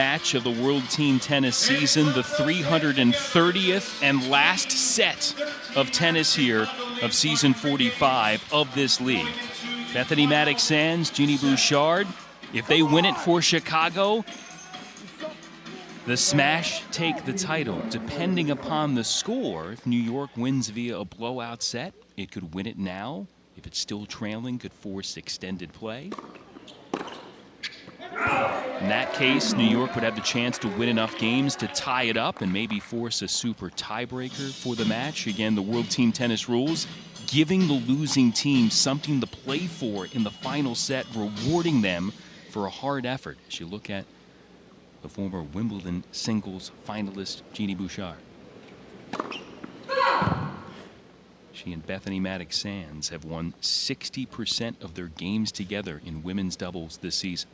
match of the World Team Tennis season, the 330th and last set of tennis here of season 45 of this league. Bethanie Mattek-Sands, Eugenie Bouchard, if they win it for Chicago, the Smash take the title. Depending upon the score, if New York wins via a blowout set, it could win it now. If it's still trailing, could force extended play. In that case, New York would have the chance to win enough games to tie it up and maybe force a super tiebreaker for the match. Again, the World Team Tennis rules, giving the losing team something to play for in the final set, rewarding them for a hard effort. As you look at the former Wimbledon singles finalist, Eugenie Bouchard. She and Bethanie Mattek-Sands have won 60% of their games together in women's doubles this season.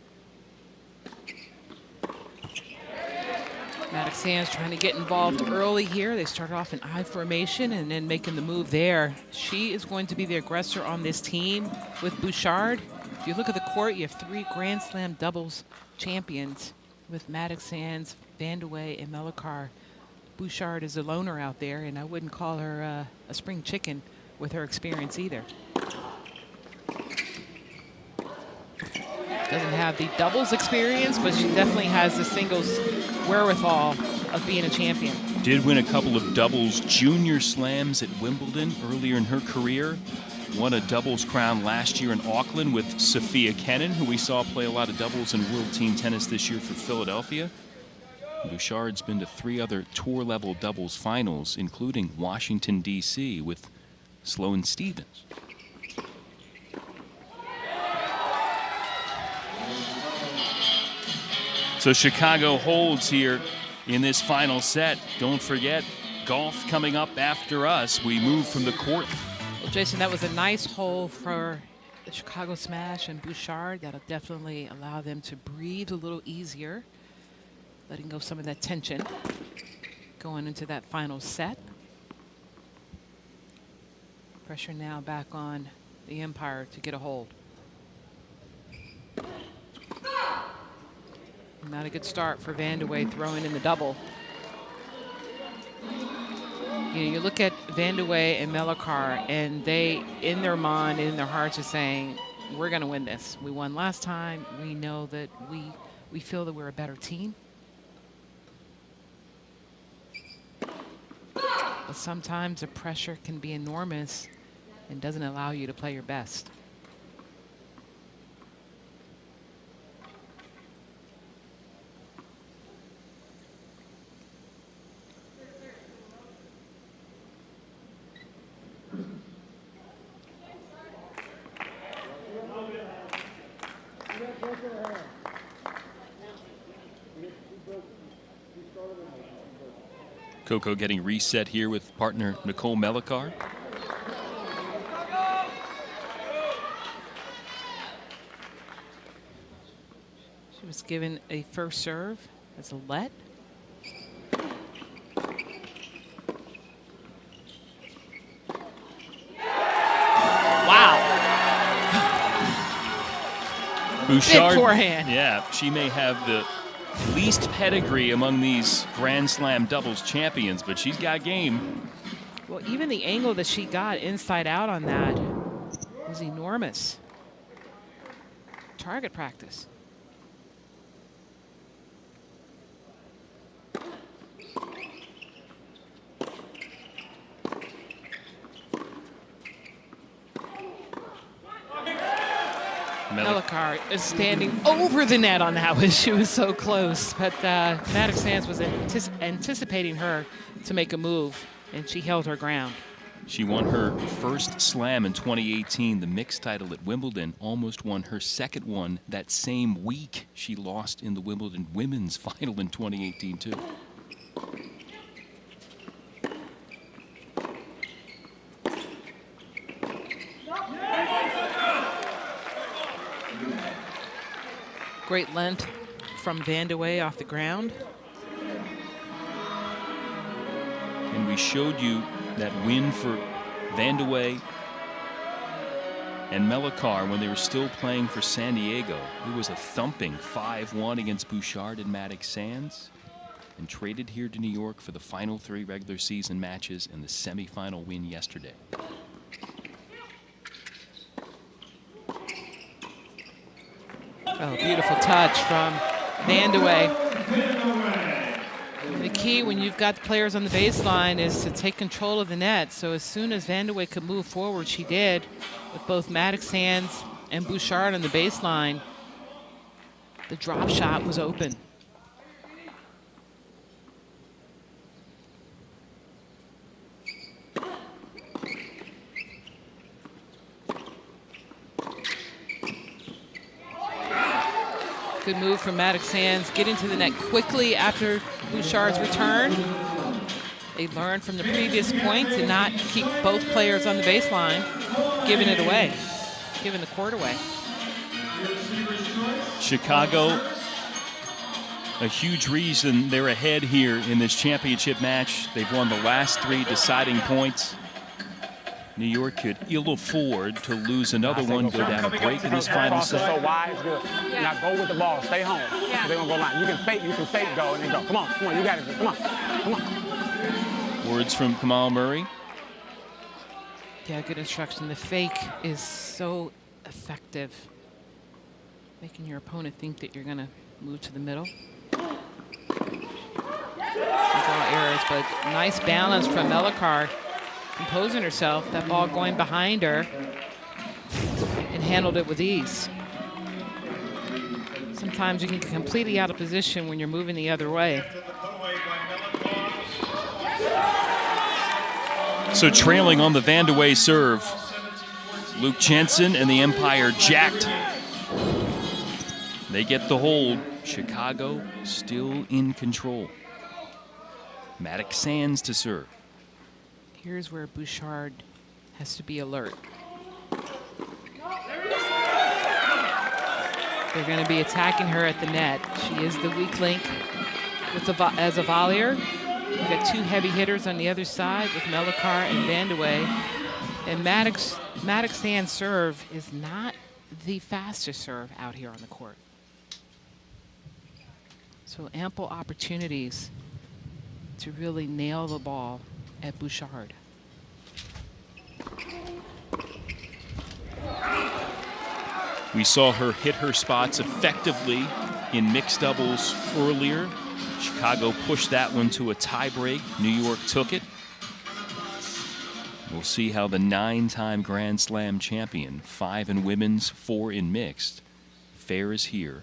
Mattek-Sands trying to get involved early here. They started off in I formation and then making the move there. She is going to be the aggressor on this team with Bouchard. If you look at the court, you have 3 Grand Slam doubles champions with Mattek-Sands, Vandeweghe, and Melichar. Bouchard is a loner out there, and I wouldn't call her a spring chicken with her experience either. Doesn't have the doubles experience, but she definitely has the singles wherewithal of being a champion. Did win a couple of doubles junior slams at Wimbledon earlier in her career. Won a doubles crown last year in Auckland with Sophia Kenin, who we saw play a lot of doubles in World Team Tennis this year for Philadelphia. Bouchard's been to 3 other tour-level doubles finals, including Washington, D.C. with Sloane Stephens. So Chicago holds here in this final set. Don't forget, golf coming up after us. We move from the court. Well, Jason, that was a nice hole for the Chicago Smash and Bouchard. That'll definitely allow them to breathe a little easier, letting go some of that tension going into that final set. Pressure now back on the Empire to get a hold. Not a good start for Vandeweghe throwing in the double. You know, you look at Vandeweghe and Melichar, and they, in their mind, in their hearts, are saying, we're going to win this. We won last time. We know that we feel that we're a better team. But sometimes the pressure can be enormous and doesn't allow you to play your best. CoCo getting reset here with partner Nicole Melichar. She was given a first serve as a let. Wow. Bouchard, big forehand. Yeah, she may have the least pedigree among these Grand Slam doubles champions, but she's got game. Well, even the angle that she got inside out on that was enormous. Target practice. Melichar is standing over the net on that one. She was so close, but Mattek-Sands was anticipating her to make a move, and she held her ground. She won her first slam in 2018, the mixed title at Wimbledon, almost won her second one that same week. She lost in the Wimbledon women's final in 2018, too. Great length from Vandeweghe off the ground. And we showed you that win for Vandeweghe And Melichar, when they were still playing for San Diego, it was a thumping 5-1 against Bouchard and Mattek-Sands, and traded here to New York for the final 3 regular season matches and the semifinal win yesterday. Oh, beautiful touch from Vandeweghe. The key when you've got players on the baseline is to take control of the net. So as soon as Vandeweghe could move forward, she did, with both Mattek-Sands and Bouchard on the baseline. The drop shot was open. Good move from Mattek-Sands. Get into the net quickly after Bouchard's return. They learned from the previous point to not keep both players on the baseline, giving it away, giving the court away. Chicago, a huge reason they're ahead here in this championship match. They've won the last 3 deciding points. New York could ill afford to lose another one, go down a break in this final set. So wide, it's good. Now go with the ball, stay home. Yeah. They're gonna go line. You can fake go and then go. Come on, you got it. Come on. Words from Kamal Murray. Yeah, good instruction. The fake is so effective, making your opponent think that you're gonna move to the middle. Draw errors, but nice balance from Melichar. Composing herself, that ball going behind her, and handled it with ease. Sometimes you can get completely out of position when you're moving the other way. So trailing on the Vandeweghe serve, Luke Jensen and the Empire jacked. They get the hold. Chicago still in control. Mattek-Sands to serve. Here's where Bouchard has to be alert. They're going to be attacking her at the net. She is the weak link with as a volleyer. We've got 2 heavy hitters on the other side with Melichar and Vandeweghe. And Mattek-Sands' serve is not the fastest serve out here on the court. So ample opportunities to really nail the ball at Bouchard. We saw her hit her spots effectively in mixed doubles earlier. Chicago pushed that one to a tiebreak. New York took it. We'll see how the 9-time Grand Slam champion, 5 in women's, 4 in mixed, fares here.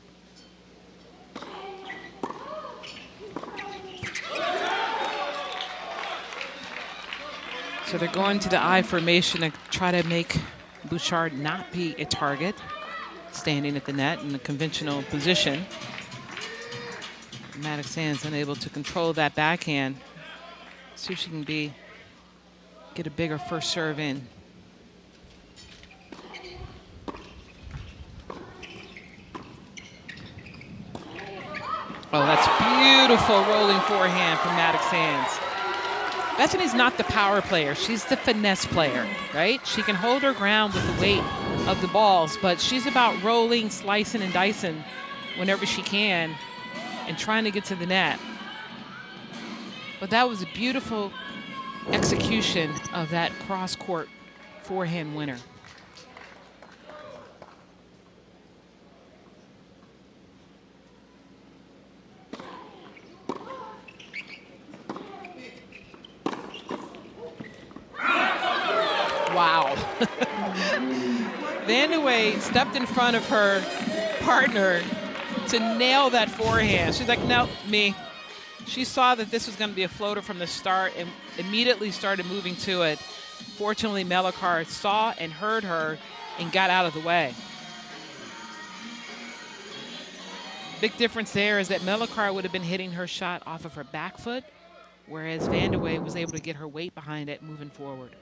So they're going to the I formation to try to make Bouchard not be a target, standing at the net in the conventional position. Mattek-Sands unable to control that backhand. See if she can get a bigger first serve in. Oh, that's beautiful rolling forehand from Mattek-Sands. Bethanie's not the power player. She's the finesse player, right? She can hold her ground with the weight of the balls, but she's about rolling, slicing, and dicing whenever she can and trying to get to the net. But that was a beautiful execution of that cross-court forehand winner. Wow. Vandeweghe stepped in front of her partner to nail that forehand. She's like, no, me. She saw that this was going to be a floater from the start and immediately started moving to it. Fortunately, Melichar saw and heard her and got out of the way. Big difference there is that Melichar would have been hitting her shot off of her back foot, whereas Vandeweghe was able to get her weight behind it moving forward.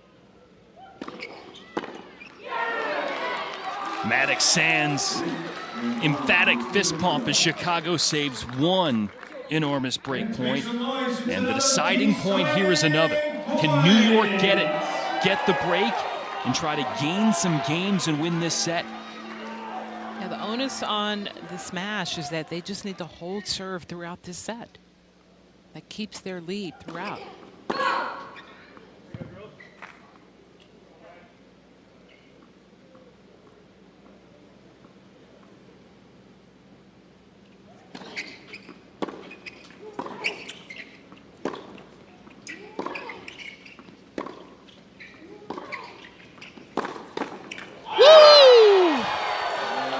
Mattek-Sands, emphatic fist pump as Chicago saves one enormous break point. And the deciding point here is another. Can New York get it? Get the break and try to gain some games and win this set. Yeah, the onus on the smash is that they just need to hold serve throughout this set. That keeps their lead throughout.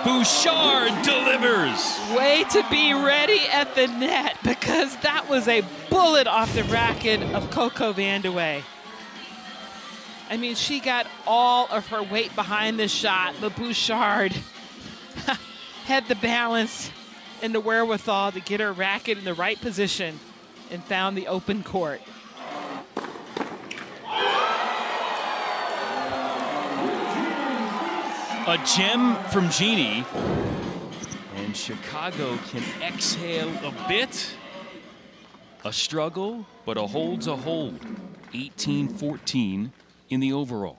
Bouchard delivers. Way to be ready at the net, because that was a bullet off the racket of CoCo Vandeweghe. I mean, she got all of her weight behind this shot, but Bouchard had the balance and the wherewithal to get her racket in the right position and found the open court. A gem from Eugenie, and Chicago can exhale a bit. A struggle, but a hold's a hold. 18-14 in the overall.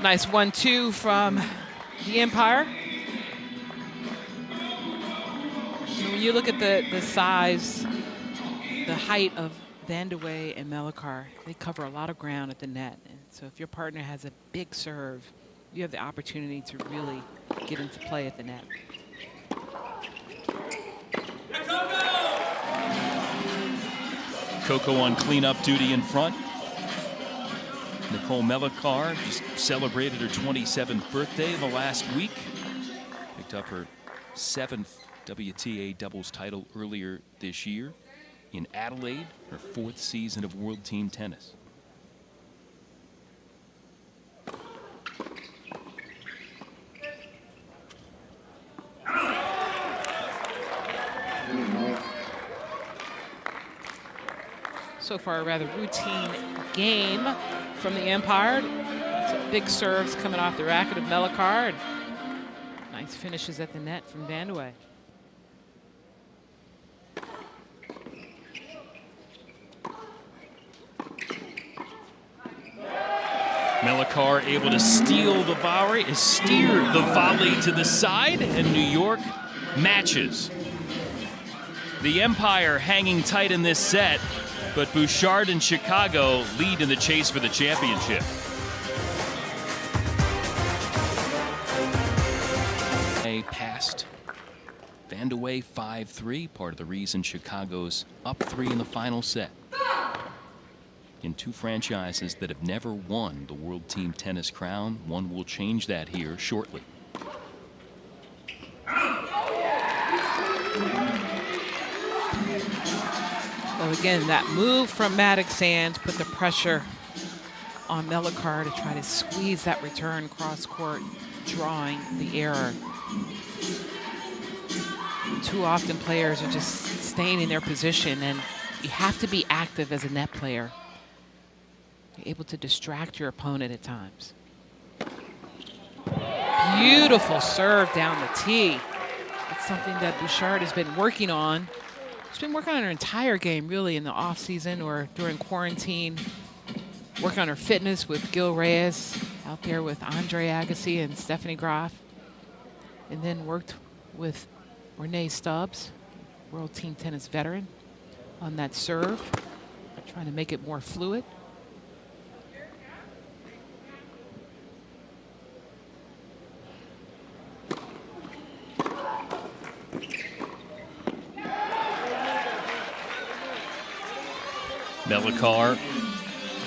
Nice 1-2 from the Empire. When you look at the size, the height of Vandeweghe and Melichar, they cover a lot of ground at the net. And so if your partner has a big serve, you have the opportunity to really get into play at the net. CoCo on cleanup duty in front. Nicole Melichar just celebrated her 27th birthday the last week. Picked up her 7th WTA doubles title earlier this year in Adelaide, her 4th season of World Team Tennis. So far, a rather routine game from the Empire. Some big serves coming off the racket of Melichar. Nice finishes at the net from Vandeweghe. Melichar able to steal the volley, steer the volley to the side, and New York matches. The Empire hanging tight in this set, but Bouchard and Chicago lead in the chase for the championship. They passed Vandeweghe 5-3, part of the reason Chicago's up 3 in the final set. In two franchises that have never won the World Team Tennis crown, one will change that here shortly. So again, that move from Mattek-Sands put the pressure on Melichar to try to squeeze that return cross court, drawing the error. Too often players are just staying in their position, and you have to be active as a net player. You're able to distract your opponent at times. Beautiful serve down the tee. That's something that Bouchard has been working on. She's been working on her entire game, really, in the off season or during quarantine. Working on her fitness with Gil Reyes, out there with Andre Agassi and Stephanie Graf. And then worked with Renee Stubbs, World Team Tennis veteran, on that serve, trying to make it more fluid. Melichar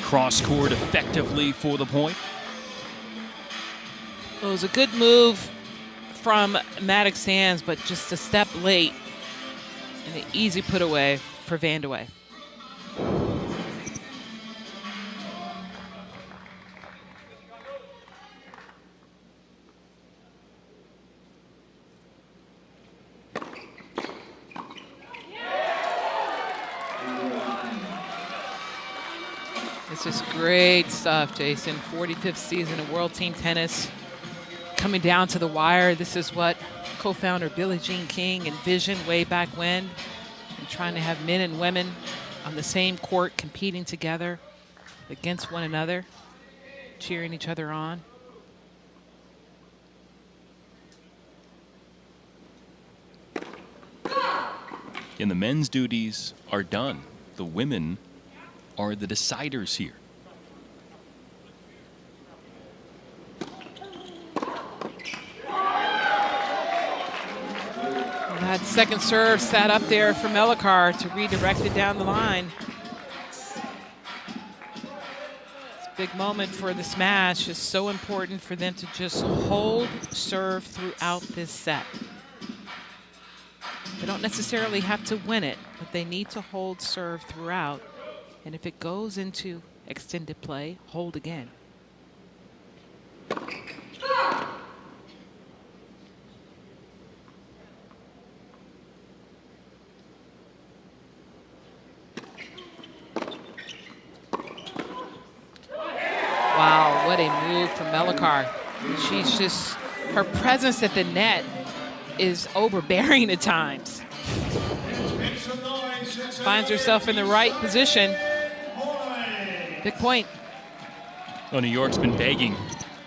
cross court effectively for the point. It was a good move from Mattek-Sands, but just a step late, and an easy put away for Vandeweghe. This is great stuff, Jason. 45th season of World Team Tennis. Coming down to the wire. This is what co-founder Billie Jean King envisioned way back when, and trying to have men and women on the same court, competing together against one another, cheering each other on. And the men's duties are done. The women are the deciders here. That second serve sat up there for Melichar to redirect it down the line. It's a big moment for the smash. It's so important for them to just hold serve throughout this set. They don't necessarily have to win it, but they need to hold serve throughout. And if it goes into extended play, hold again. Wow, what a move from Melichar. She's just, her presence at the net is overbearing at times. Finds herself in the right position. Big point. Well, New York's been begging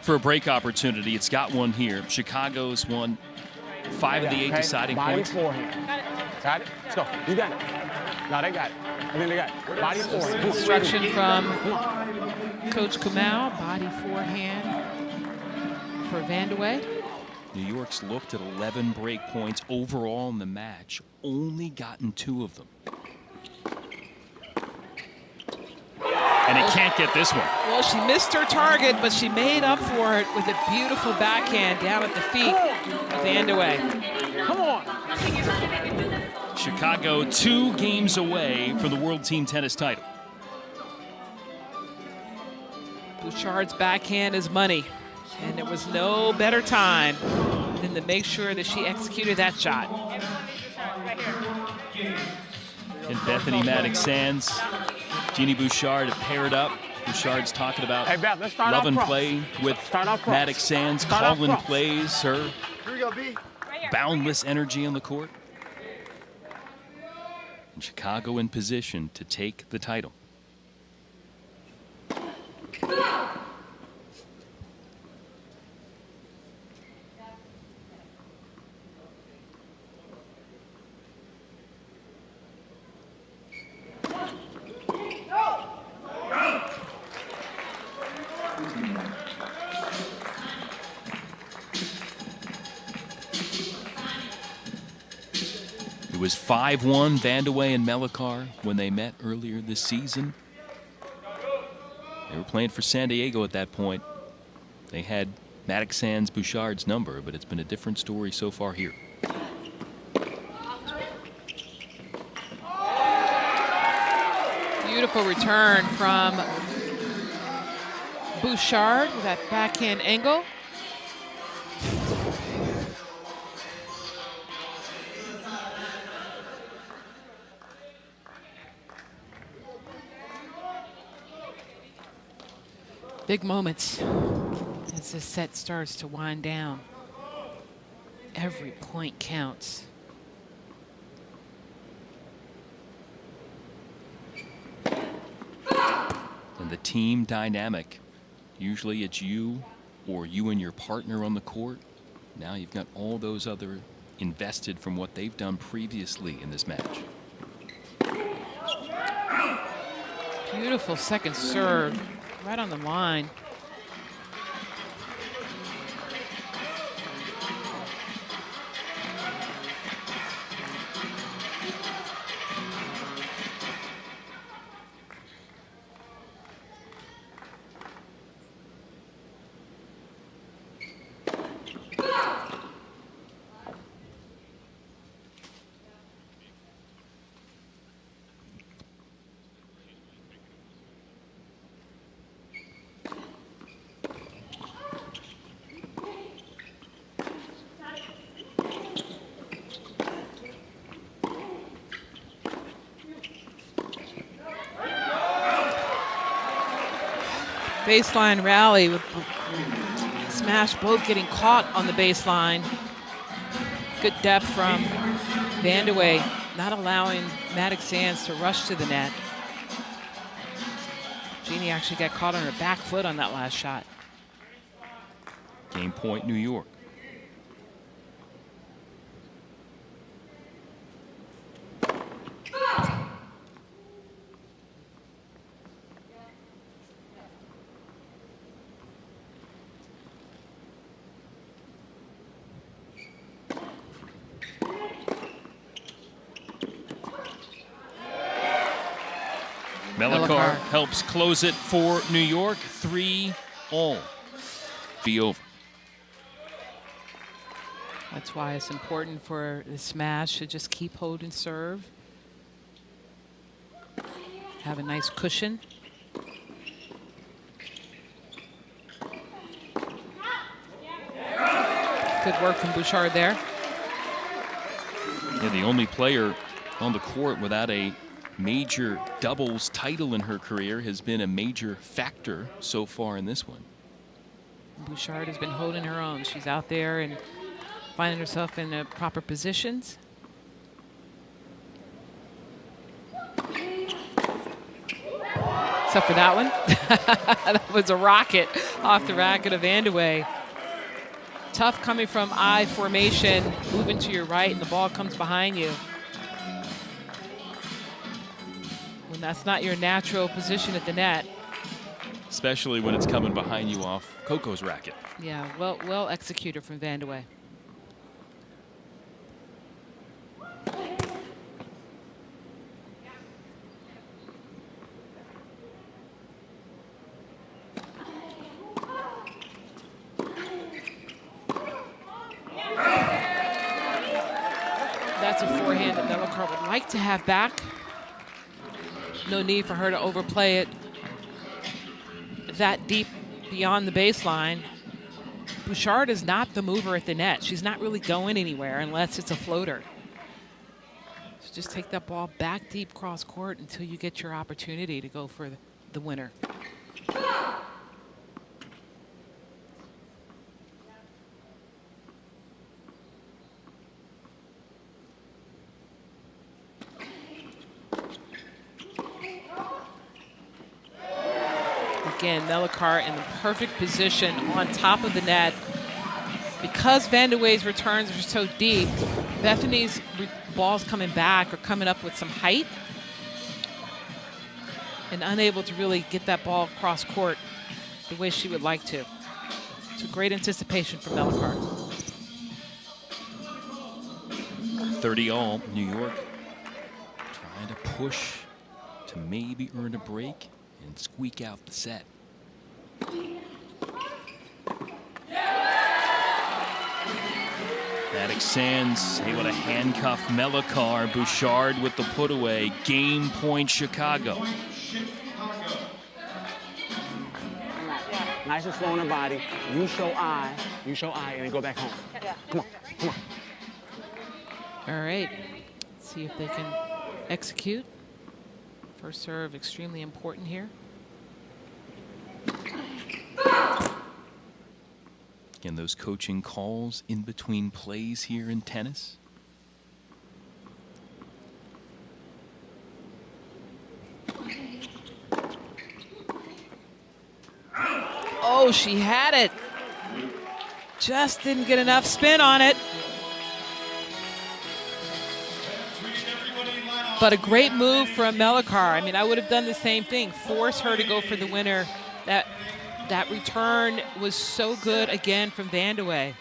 for a break opportunity. It's got one here. Chicago's won 5 of the 8 deciding points. Got it? Let's go. You got it. No, they got it. I think they got it. Body forehand. Instruction from Coach Kamau. Body forehand for Vandeweghe. New York's looked at 11 break points overall in the match, only gotten 2 of them. And it can't get this one. Well, she missed her target, but she made up for it with a beautiful backhand down at the feet of Vandeweghe. Come on. Chicago 2 games away from the World Team Tennis title. Bouchard's backhand is money. And there was no better time than to make sure that she executed that shot. And Bethanie Mattek-Sands, Eugenie Bouchard have paired up. Bouchard's talking about love and play with Mattek-Sands. Calling plays her boundless energy on the court. And Chicago in position to take the title. It was 5-1 Vandeweghe and Melichar when they met earlier this season. They were playing for San Diego at that point. They had Mattek-Sands Bouchard's number, but it's been a different story so far here. Beautiful return from Bouchard with that backhand angle. Big moments as this set starts to wind down. Every point counts. And the team dynamic. Usually it's you or you and your partner on the court. Now you've got all those other invested from what they've done previously in this match. Beautiful second serve. Right on the line. Baseline rally with smash both getting caught on the baseline. Good depth from Vandeweghe, not allowing Mattek-Sands to rush to the net. Eugenie actually got caught on her back foot on that last shot. Game point, New York. Melichar helps close it for New York. 3-all. Be over. That's why it's important for the smash to just keep holding serve. Have a nice cushion. Good work from Bouchard there. Yeah, the only player on the court without a major doubles title in her career has been a major factor so far in this one. Bouchard has been holding her own. She's out there and finding herself in the proper positions. Except for that one. That was a rocket off the racket of Vandeweghe. Tough coming from I formation, moving to your right, and the ball comes behind you. When that's not your natural position at the net. Especially when it's coming behind you off CoCo's racket. Yeah, well executed from Vandeweghe. That's a forehand that Melichar would like to have back. No need for her to overplay it that deep beyond the baseline. Bouchard is not the mover at the net. She's not really going anywhere unless it's a floater. So just take that ball back deep cross court until you get your opportunity to go for the winner. Again, Melichar in the perfect position on top of the net. Because Vandeweghe's returns are so deep, Bethanie's balls coming back are coming up with some height and unable to really get that ball across court the way she would like to. It's a great anticipation for Melichar. 30-all, New York. Trying to push to maybe earn a break and squeak out the set. Mattek-Sands able to handcuff Melichar. Bouchard with the put away. Game point, Chicago. Nice and slow on the body. You show I, and then go back home. Come on, come on. All right, let's see if they can execute. First serve, extremely important here. Again, those coaching calls in between plays here in tennis. Oh, she had it. Just didn't get enough spin on it. But a great move from Melichar. I mean, I would have done the same thing. Force her to go for the winner. That return was so good again from Vandeweghe.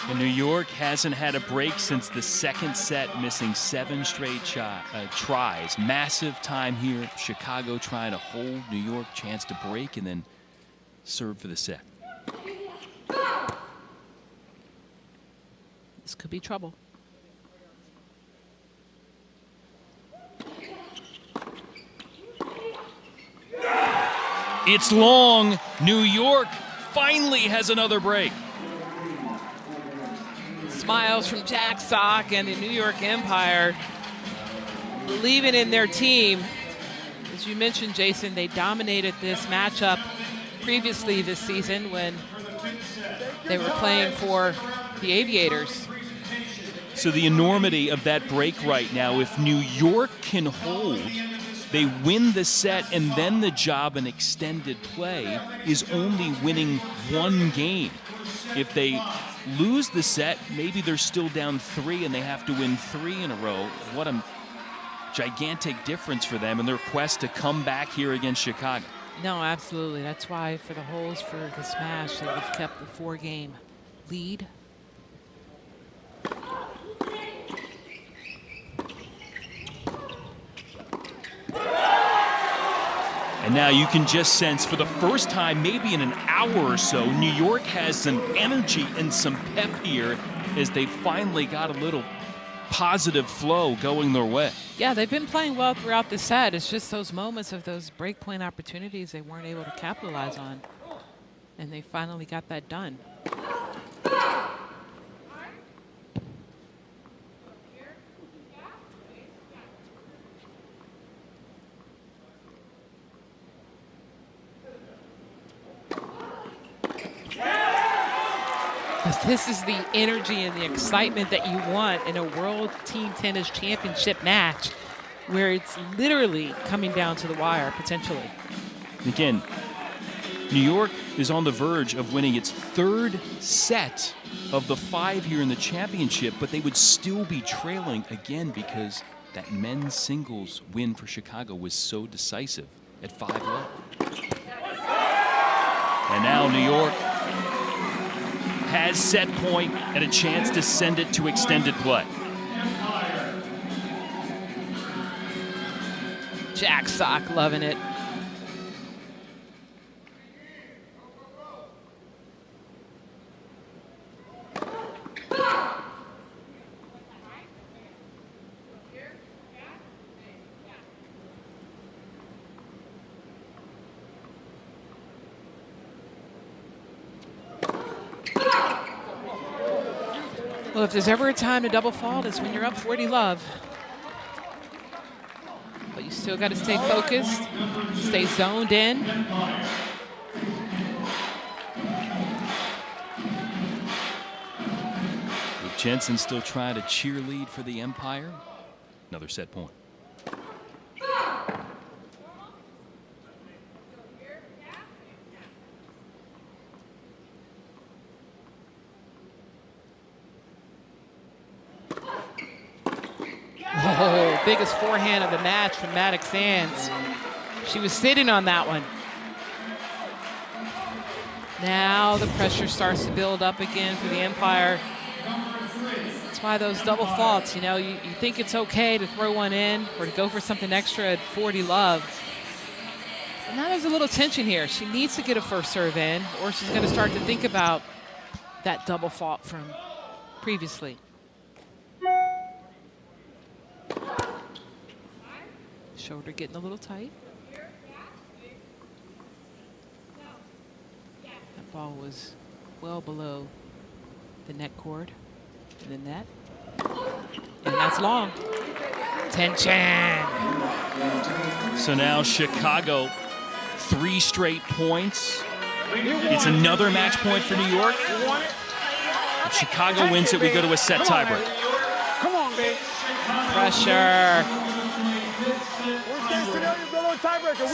And New York hasn't had a break since the second set, missing 7 straight tries. Massive time here. Chicago trying to hold New York, chance to break and then serve for the set. This could be trouble. It's long. New York finally has another break. Smiles from Jack Sock and the New York Empire, believing in their team. As you mentioned, Jason, they dominated this matchup previously this season when they were playing for the Aviators. So the enormity of that break right now, if New York can hold, they win the set, and then the job in extended play is only winning one game. If they lose the set, maybe they're still down 3 and they have to win 3 in a row. What a gigantic difference for them in their quest to come back here against Chicago. No, absolutely. That's why for the holes for the smash, they've kept the 4-game lead. And now you can just sense for the first time, maybe in an hour or so, New York has some energy and some pep here as they finally got a little positive flow going their way. Yeah, they've been playing well throughout the set. It's just those moments of those breakpoint opportunities they weren't able to capitalize on. And they finally got that done. But this is the energy and the excitement that you want in a World Team Tennis Championship match where it's literally coming down to the wire, potentially. Again, New York is on the verge of winning its 3rd set of the 5 here in the championship, but they would still be trailing again because that men's singles win for Chicago was so decisive at 5-love. And now New York has set point and a chance to send it to extended play. Jack Sock loving it. Well, if there's ever a time to double fault, it's when you're up 40-love. But you still got to stay focused, stay zoned in. With Jensen still trying to cheerlead for the Empire. Another set point. Oh, biggest forehand of the match from Mattek-Sands. She was sitting on that one. Now the pressure starts to build up again for the Empire. That's why those double faults, you know, you think it's okay to throw one in or to go for something extra at 40-love. But now there's a little tension here. She needs to get a first serve in or she's going to start to think about that double fault from previously. Shoulder getting a little tight. That ball was well below the net cord and the net. And that's long. Tension. So now Chicago, 3 straight points. It's another match point for New York. If Chicago wins it, we go to a set tiebreak. Come on, babe. Pressure.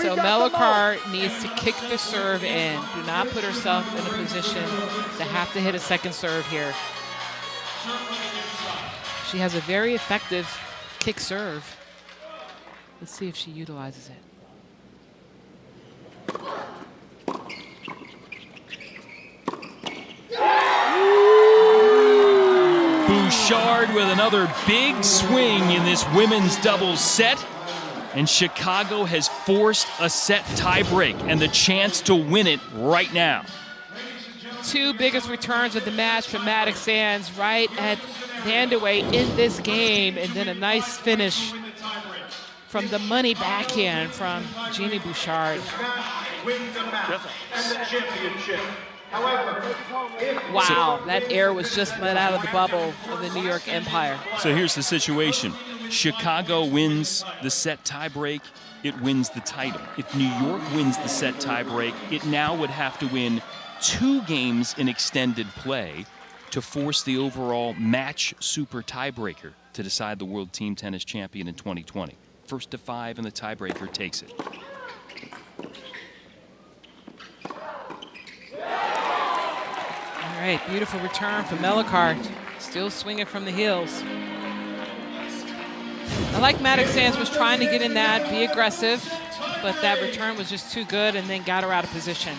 So Melichar needs to kick the serve in. Do not put herself in a position to have to hit a second serve here. She has a very effective kick serve. Let's see if she utilizes it. Bouchard with another big swing in this women's doubles set. And Chicago has forced a set tiebreak and the chance to win it right now. 2 biggest returns of the match from Mattek-Sands right at Vandeweghe in this game. And then a nice finish from the money backhand from Eugenie Bouchard. Wow, that air was just let out of the bubble of the New York Empire. So here's the situation. Chicago wins the set tiebreak, it wins the title. If New York wins the set tiebreak, it now would have to win 2 games in extended play to force the overall match super tiebreaker to decide the World Team Tennis Champion in 2020. first to 5 and the tiebreaker takes it. All right, beautiful return from Melichar. Still swinging from the heels. I like Mattek-Sands was trying to get in that, be aggressive, but that return was just too good and then got her out of position.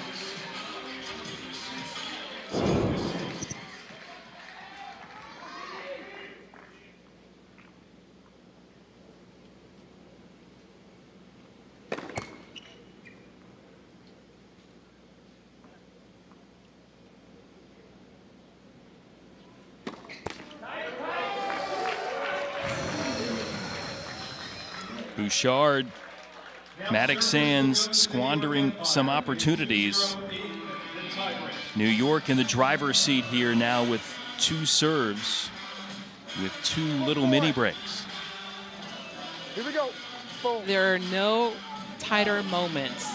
Bouchard, Mattek-Sands squandering some opportunities. New York in the driver's seat here now with 2 serves, with 2 little mini breaks. Here we go. Boom. There are no tighter moments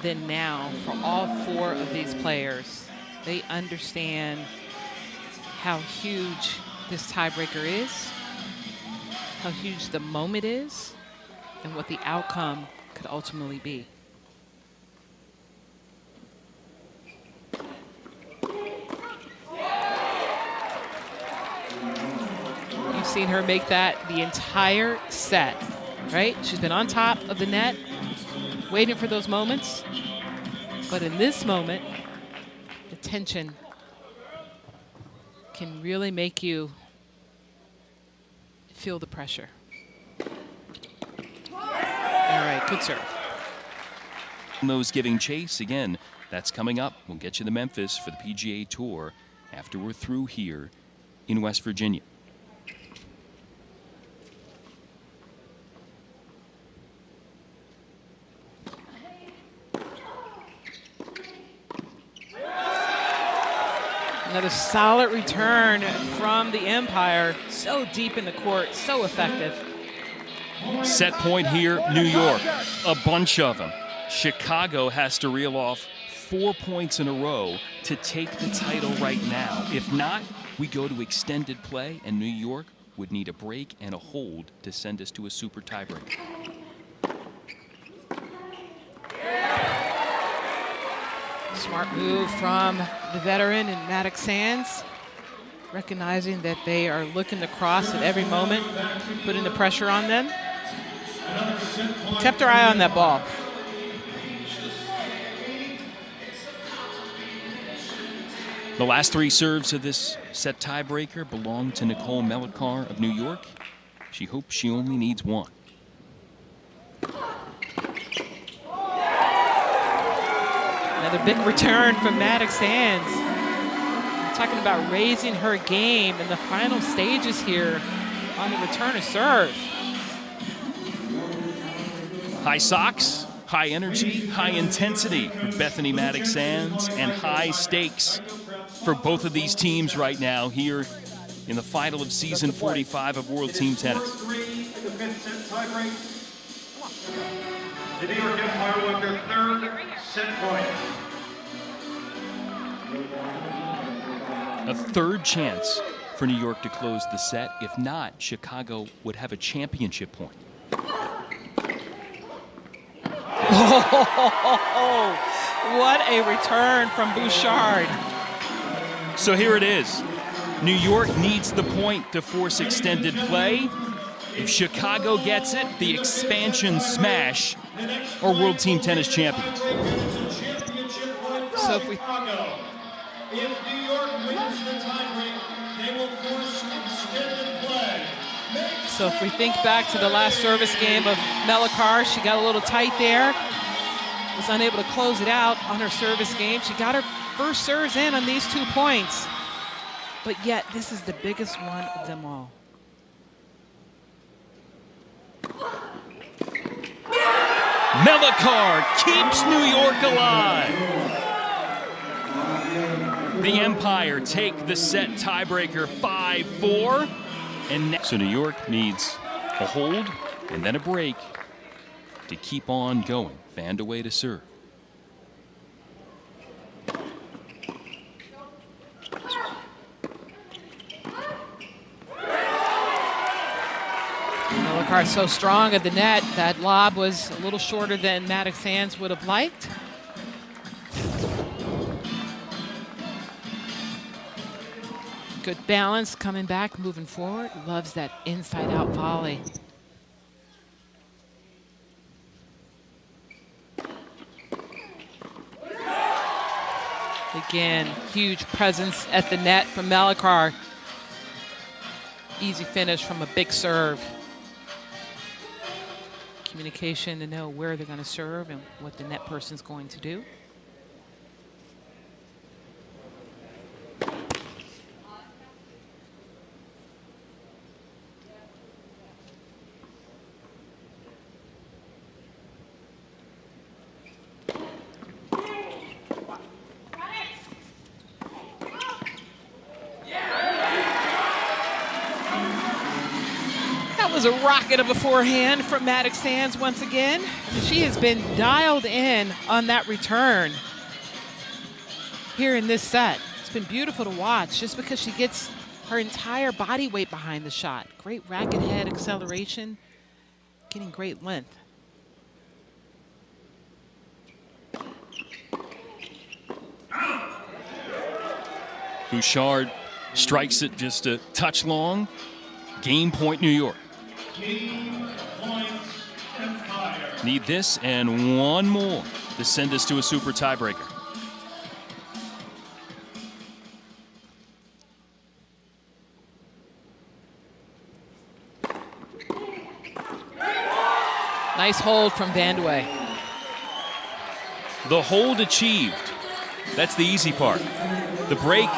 than now for all 4 of these players. They understand how huge this tiebreaker is, how huge the moment is, and what the outcome could ultimately be. You've seen her make that the entire set, right? She's been on top of the net, waiting for those moments. But in this moment, the tension can really make you feel the pressure. All right, good serve. Those giving chase, again, that's coming up. We'll get you to Memphis for the PGA Tour after we're through here in West Virginia. Another solid return from the Empire. So deep in the court, so effective. Set point here, New York. A bunch of them. Chicago has to reel off 4 points in a row to take the title right now. If not, we go to extended play, and New York would need a break and a hold to send us to a super tiebreaker. Smart move from the veteran in Mattek-Sands, recognizing that they are looking to cross at every moment, putting the pressure on them. Kept her eye on that ball. The last 3 serves of this set tiebreaker belong to Nicole Melichar of New York. She hopes she only needs 1. Another big return from Mattek-Sands. Talking about raising her game in the final stages here on the return of serve. High socks, high energy, high intensity for Bethanie Mattek-Sands, and high stakes for both of these teams right now here in the final of season 45 of World Team Tennis. The New York Empire will have their 3rd set point. A 3rd chance for New York to close the set. If not, Chicago would have a championship point. Oh, what a return from Bouchard. So here it is. New York needs the point to force extended play. If Chicago gets it, the expansion smash, or World Team Tennis champions. So if we If New York wins the tiebreak, they will force extended play. So if we think back to the last service game of Melichar, she got a little tight there. Was unable to close it out on her service game. She got her first serves in on these 2 points. But yet, this is the biggest one of them all. Melichar keeps New York alive. The Empire take the set tiebreaker 5-4. And so New York needs a hold and then a break to keep on going. Vandeweghe to serve. Melichar Melichar so strong at the net. That lob was a little shorter than Mattek-Sands would have liked. Good balance, coming back, moving forward. Loves that inside-out volley. Again, huge presence at the net from Melichar. Easy finish from a big serve. Communication to know where they're going to serve and what the net person's going to do. A rocket of a forehand from Mattek-Sands once again. She has been dialed in on that return here in this set. It's been beautiful to watch just because she gets her entire body weight behind the shot. Great racket head acceleration, getting great length. Bouchard strikes it just a touch long. Game point, New York. Game point, Empire. Need this and one more to send us to a super tiebreaker. Nice hold from Vandeweghe. The hold achieved. That's the easy part. The break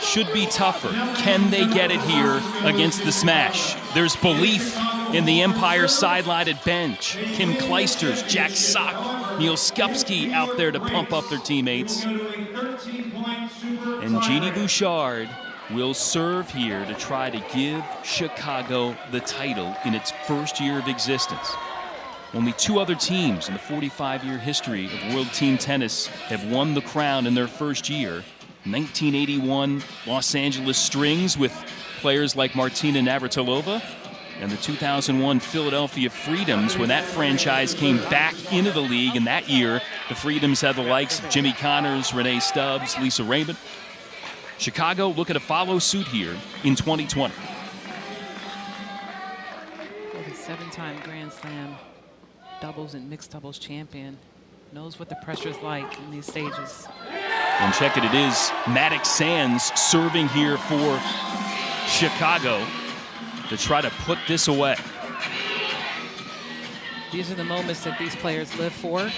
should be tougher. Can they get it here against the smash? There's belief in the Empire sideline bench. Kim Kleisters, Jack Sock, Neil Skupski out there to pump up their teammates. And Eugenie Bouchard will serve here to try to give Chicago the title in its first year of existence. Only two other teams in the 45-year history of World Team Tennis have won the crown in their first year. 1981 Los Angeles Strings with players like Martina Navratilova, and the 2001 Philadelphia Freedoms when that franchise came back into the league. And that year, the Freedoms had the likes of Jimmy Connors, Renee Stubbs, Lisa Raymond. Chicago looking to follow suit here in 2020. The 7-time Grand Slam doubles and mixed doubles champion knows what the pressure's like in these stages. And check it is Mattek-Sands serving here for Chicago to try to put this away. These are the moments that these players live for,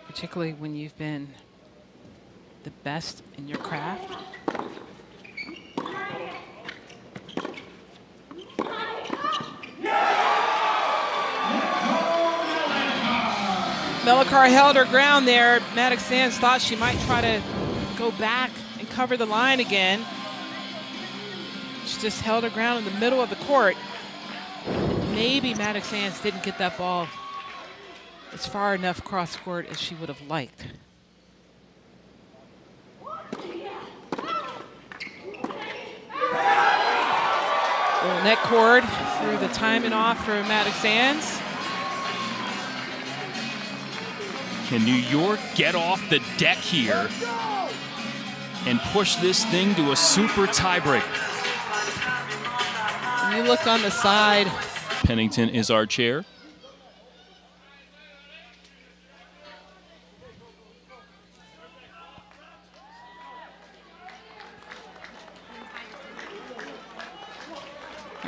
particularly when you've been the best in your craft. Melichar held her ground there. Mattek-Sands thought she might try to go back and cover the line again. She just held her ground in the middle of the court. Maybe Mattek-Sands didn't get that ball as far enough cross court as she would have liked. Little net cord through the timing off for Mattek-Sands. Can New York get off the deck here and push this thing to a super tiebreaker? When you look on the side, Pennington is our chair.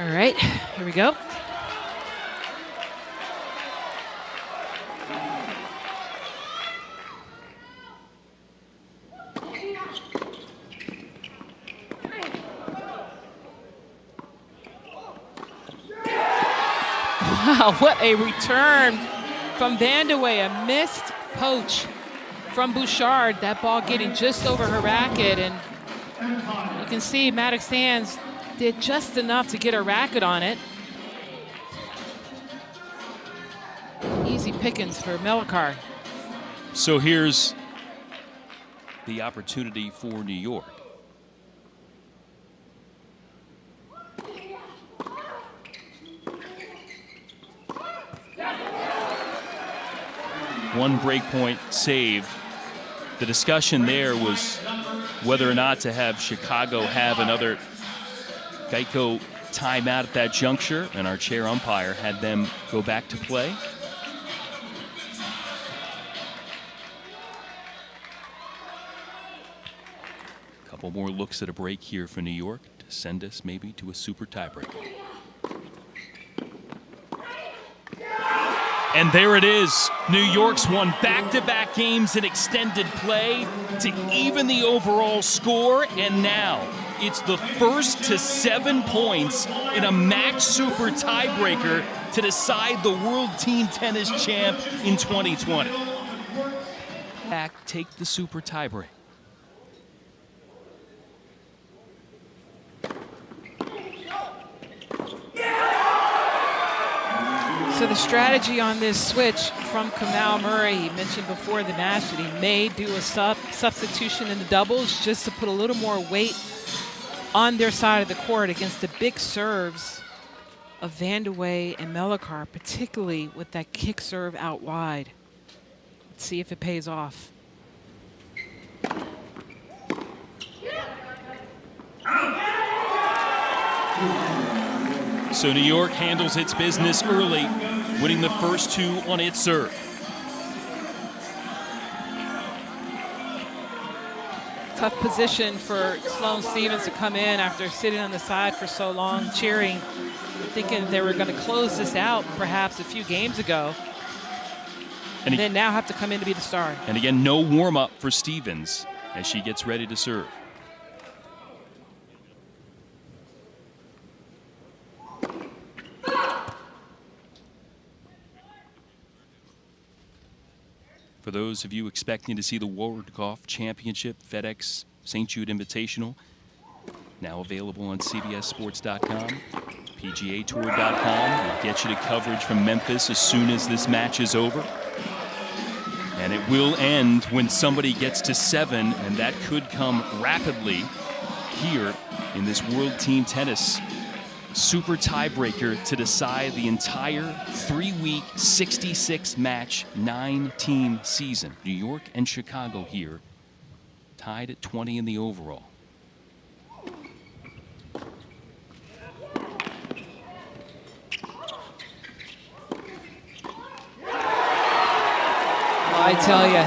all right, here we go. Wow, what a return from Vandeweghe. A missed poach from Bouchard. That ball getting just over her racket. And you can see Mattek-Sands did just enough to get her racket on it. Easy pickings for Melichar. So here's the opportunity for New York. 1 breakpoint saved. The discussion there was whether or not to have Chicago have another Geico timeout at that juncture, and our chair umpire had them go back to play. A couple more looks at a break here for New York to send us maybe to a super tiebreaker. And there it is. New York's won back-to-back games in extended play to even the overall score, and now it's the first to 7 points in a match super tiebreaker to decide the World Team Tennis Champ in 2020. Back, take the super tiebreak. So the strategy on this switch from Kamal Murray, he mentioned before the match that he may do a substitution in the doubles just to put a little more weight on their side of the court against the big serves of Vandeweghe and Melichar, particularly with that kick serve out wide. Let's see if it pays off. So New York handles its business early, winning the first 2 on its serve. Tough position for Sloane Stephens to come in after sitting on the side for so long, cheering, thinking they were going to close this out perhaps a few games ago. And then now have to come in to be the star. And again, no warm-up for Stephens as she gets ready to serve. For those of you expecting to see the World Golf Championship FedEx St. Jude Invitational, now available on CBSSports.com, PGATour.com. We'll get you to coverage from Memphis as soon as this match is over. And it will end when somebody gets to 7, and that could come rapidly here in this World Team Tennis super tiebreaker to decide the entire 3-week, 66-match, 9-team season. New York and Chicago here, tied at 20 in the overall. I tell you,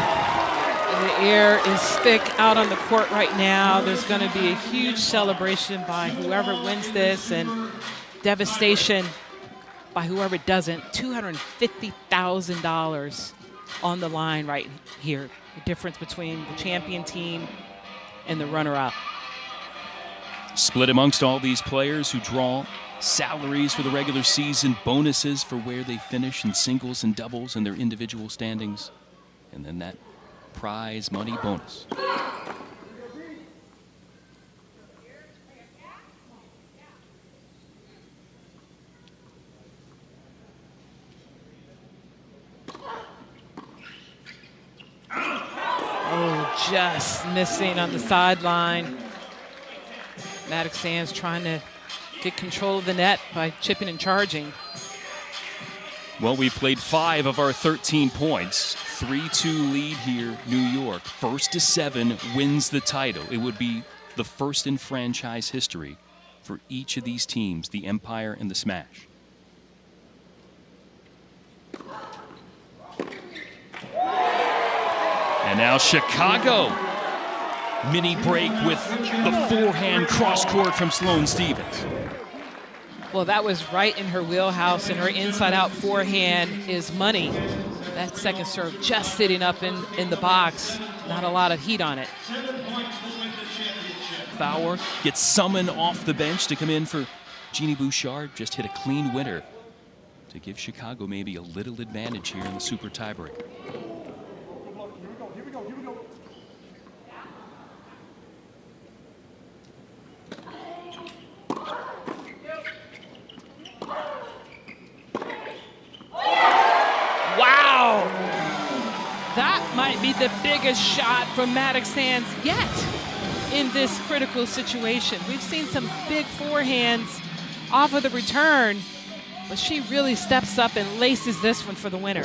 the air is thick out on the court right now. There's going to be a huge celebration by whoever wins this and devastation by whoever doesn't. $250,000 on the line right here. The difference between the champion team and the runner-up. Split amongst all these players who draw salaries for the regular season, bonuses for where they finish in singles and doubles in their individual standings, and then that prize money bonus. Oh, just missing on the sideline. Mattek-Sands trying to get control of the net by chipping and charging. Well, we've played 5 of our 13 points. 3-2 lead here, New York. First to 7 wins the title. It would be the first in franchise history for each of these teams, the Empire and the Smash. And now Chicago. Mini break with the forehand cross court from Sloane Stephens. Well, that was right in her wheelhouse, and her inside-out forehand is money. That second serve just sitting up in the box. Not a lot of heat on it. Fowler gets summoned off the bench to come in for Eugenie Bouchard. Just hit a clean winner to give Chicago maybe a little advantage here in the super tiebreaker. That might be the biggest shot from Mattek-Sands yet in this critical situation. We've seen some big forehands off of the return, but she really steps up and laces this one for the winner.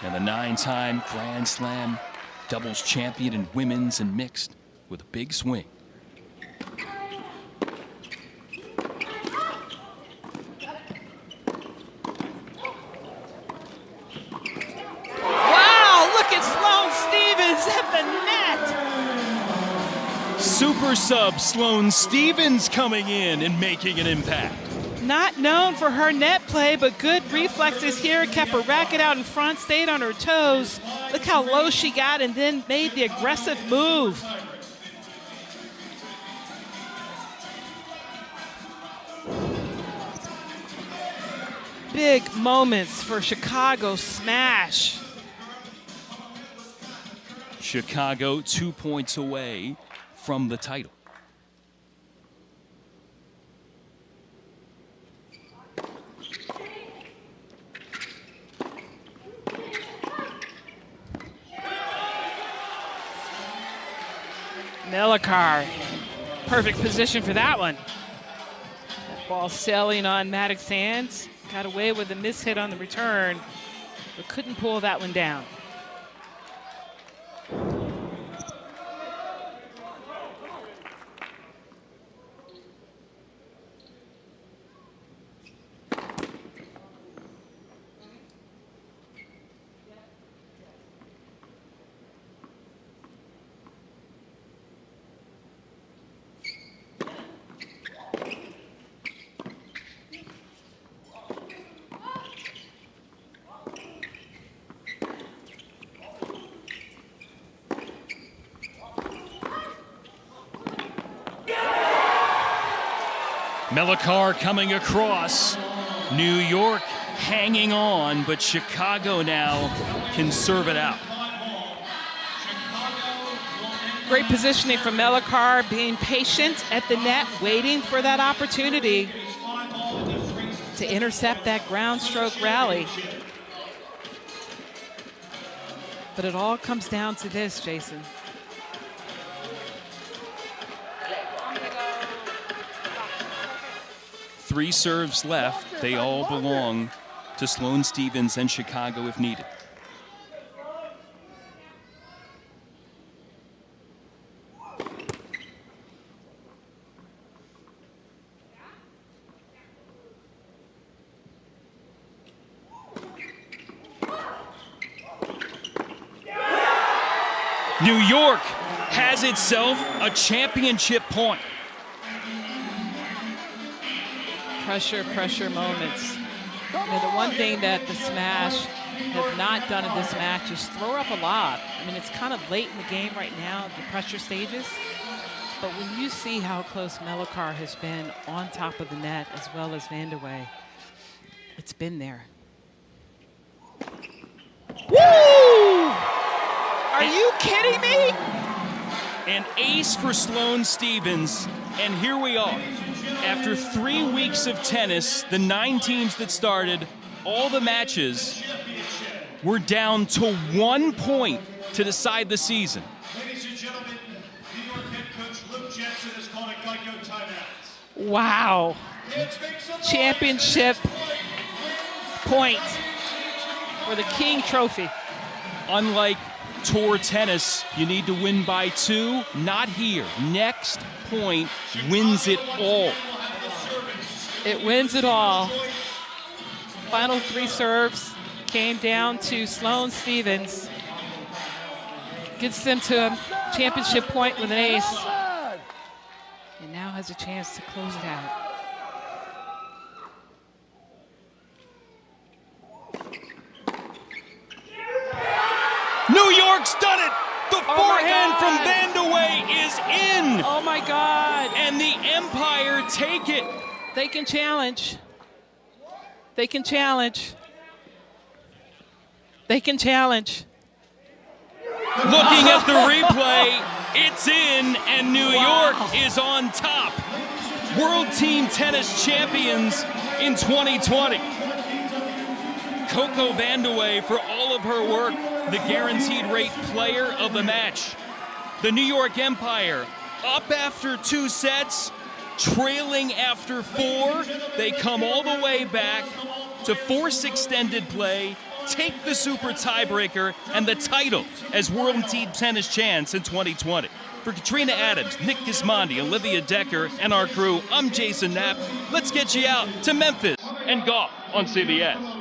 And the 9-time Grand Slam doubles champion in women's and mixed with a big swing. Wow, look at Sloane Stephens at the net. Super sub Sloane Stephens coming in and making an impact. Not known for her net play, but good reflexes here. Kept her racket out in front, stayed on her toes. Look how low she got and then made the aggressive move. Big moments for Chicago smash. Chicago 2 points away from the title. Melichar, perfect position for that one. That ball sailing on Mattek-Sands. Got away with a mishit on the return, but couldn't pull that one down. Melichar coming across. New York hanging on, but Chicago now can serve it out. Great positioning from Melichar, being patient at the net, waiting for that opportunity to intercept that ground stroke rally. But it all comes down to this, Jason. Three serves left. They all belong to Sloane Stephens and Chicago if needed. New York has itself a championship point. Pressure moments. The one thing that the Smash has not done in this match is throw up a lob. I mean, it's kind of late in the game right now, the pressure stages. But when you see how close Melichar has been on top of the net, as well as Vandeweghe, it's been there. Woo! Are you kidding me? An ace for Sloane Stephens, and here we are. After 3 weeks of tennis, the 9 teams that started, all the matches, were down to 1 point to decide the season. Ladies and gentlemen, New York head coach Luke Jensen has called a CoCo timeout. Wow. Championship point for the King Trophy. Unlike tour tennis, you need to win by 2. Not here. Next point wins it all. It wins it all. Final 3 serves came down to Sloane Stephens. Gets them to a championship point with an ace. And now has a chance to close it out. New York's done it! The forehand from Vandeweghe is in! Oh my God! And the Empire take it! They can challenge. They can challenge. They can challenge. Looking at the replay, it's in, and New York is on top. World Team Tennis Champions in 2020. CoCo Vandeweghe for all of her work, the guaranteed rate player of the match. The New York Empire up after 2 sets, trailing after 4. They come all the way back to force extended play, take the Super Tiebreaker and the title as World Team Tennis Champs in 2020. For Katrina Adams, Nick Gismondi, Olivia Decker, and our crew, I'm Jason Knapp. Let's get you out to Memphis and golf on CBS.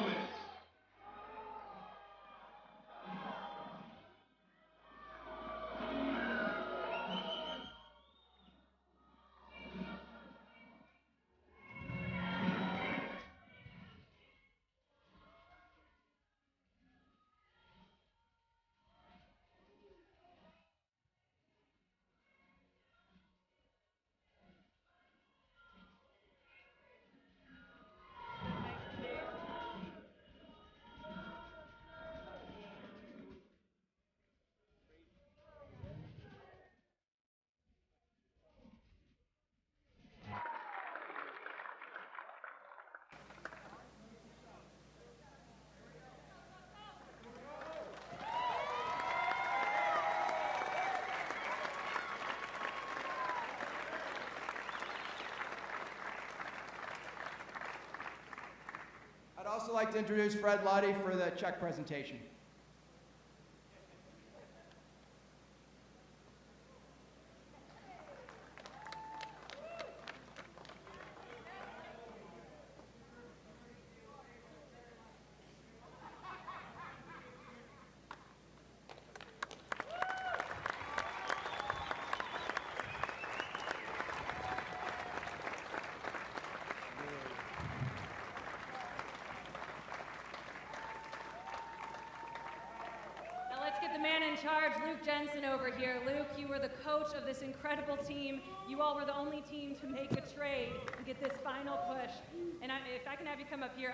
I'd also like to introduce Fred Lottie for the check presentation. Let's get the man in charge, Luke Jensen, over here. Luke, you were the coach of this incredible team. You all were the only team to make a trade and get this final push. And if I can have you come up here,